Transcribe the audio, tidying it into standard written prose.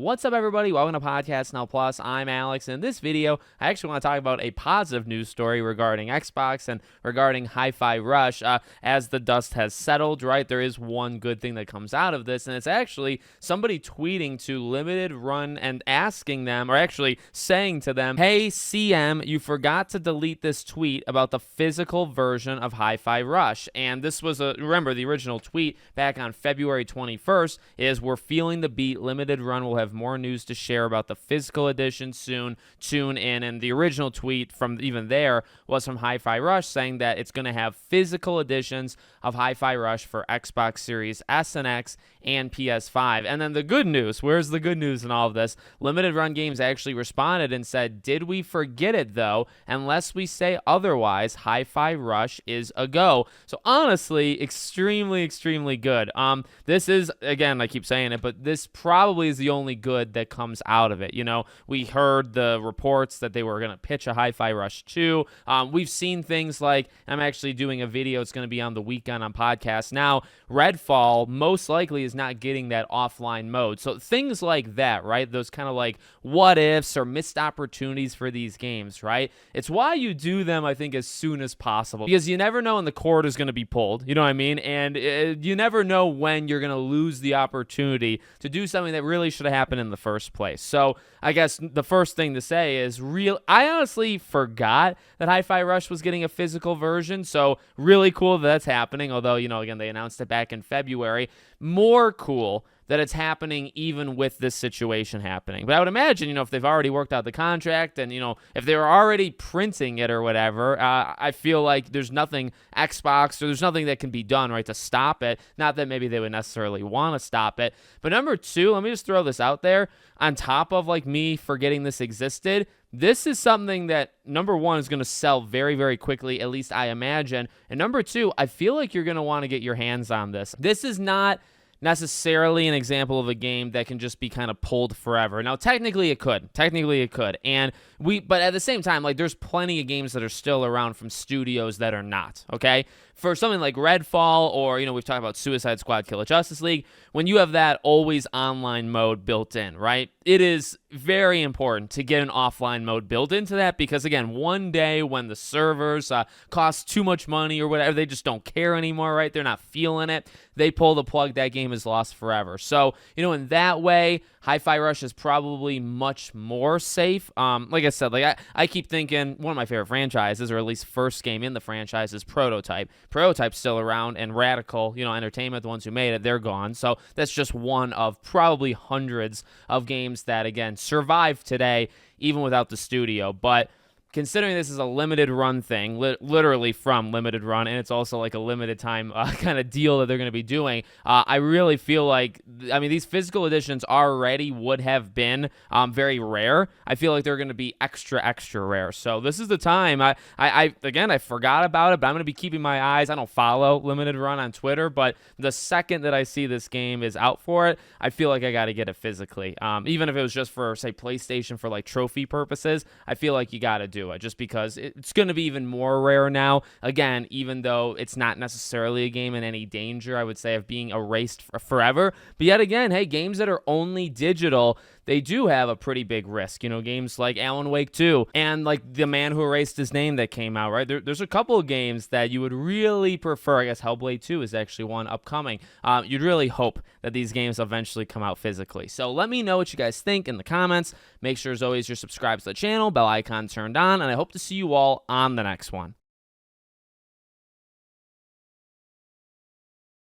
What's up, everybody? Welcome to Podcast Now Plus. I'm Alex, and in this video, I actually want to talk about a positive news story regarding Xbox and regarding Hi-Fi Rush. As the dust has settled, right, there is one good thing that comes out of this, and it's actually somebody tweeting to Limited Run and asking them, or actually saying to them, hey, CM, you forgot to delete this tweet about the physical version of Hi-Fi Rush. And this was, remember, the original tweet back on February 21st is, we're feeling the beat. Limited Run will have more news to share about the physical edition soon. Tune in. And the original tweet from even there was from Hi-Fi Rush saying that it's going to have physical editions of Hi-Fi Rush for Xbox Series S and X and PS5. And then the good news, where's the good news in all of this? Limited Run Games actually responded and said, did we forget it though? Unless we say otherwise, Hi-Fi Rush is a go. So honestly, extremely good. This is, again, I keep saying it, but this probably is the only good that comes out of it. You know, we heard the reports that they were going to pitch a Hi-Fi Rush 2. We've seen things like, I'm actually doing a video, it's going to be on the weekend on Podcast Now. Redfall most likely is not getting that offline mode. So things like that, right? Those kind of like what ifs or missed opportunities for these games, right? It's why you do them, I think, as soon as possible, because you never know when the cord is going to be pulled. You know what I mean? And you never know when you're going to lose the opportunity to do something that really should have happened in the first place. So I guess the first thing to say is I honestly forgot that Hi-Fi Rush was getting a physical version. So really cool that that's happening. Although, you know, again, they announced it back in February. More cool that it's happening even with this situation happening. But I would imagine, you know, if they've already worked out the contract and, you know, if they were already printing it or whatever, I feel like there's nothing Xbox or there's nothing that can be done, right, to stop it. Not that maybe they would necessarily want to stop it. But number two, let me just throw this out there. On top of like me forgetting this existed, this is something that, number one, is going to sell very quickly, at least I imagine. And number two, I feel like you're going to want to get your hands on this. This is not necessarily an example of a game that can just be kind of pulled forever. Now, technically it could. But at the same time, like, there's plenty of games that are still around from studios that are not, okay? For something like Redfall or, you know, we've talked about Suicide Squad, Kill a Justice League, when you have that always online mode built in, right? It is very important to get an offline mode built into that because, again, one day when the servers cost too much money or whatever, they just don't care anymore, right? They're not feeling it. They pull the plug, that game is lost forever. So, you know, in that way, Hi-Fi Rush is probably much more safe. Like I said, like I keep thinking one of my favorite franchises, or at least first game in the franchise, is Prototype. Prototype's still around, and Radical, you know, Entertainment, the ones who made it, they're gone. So that's just one of probably hundreds of games that, again, survive today, even without the studio. But considering this is a limited run thing, literally from Limited Run, and it's also like a limited time kind of deal that they're going to be doing, I really feel like, I mean, these physical editions already would have been very rare. I feel like they're going to be extra rare. So this is the time. Again, I forgot about it, but I'm going to be keeping my eyes. I don't follow Limited Run on Twitter, but the second that I see this game is out for it, I feel like I got to get it physically. Even if it was just for, say, PlayStation for like trophy purposes, I feel like you got to do it, just because it's going to be even more rare now. Again, even though it's not necessarily a game in any danger, I would say, of being erased forever. But yet again, hey, games that are only digital, they do have a pretty big risk. You know, games like Alan Wake 2 and like The Man Who Erased His Name that came out, right? There's a couple of games that you would really prefer. I guess Hellblade 2 is actually one upcoming. You'd really hope that these games eventually come out physically. So let me know what you guys think in the comments. Make sure, as always, you're subscribed to the channel, bell icon turned on, and I hope to see you all on the next one.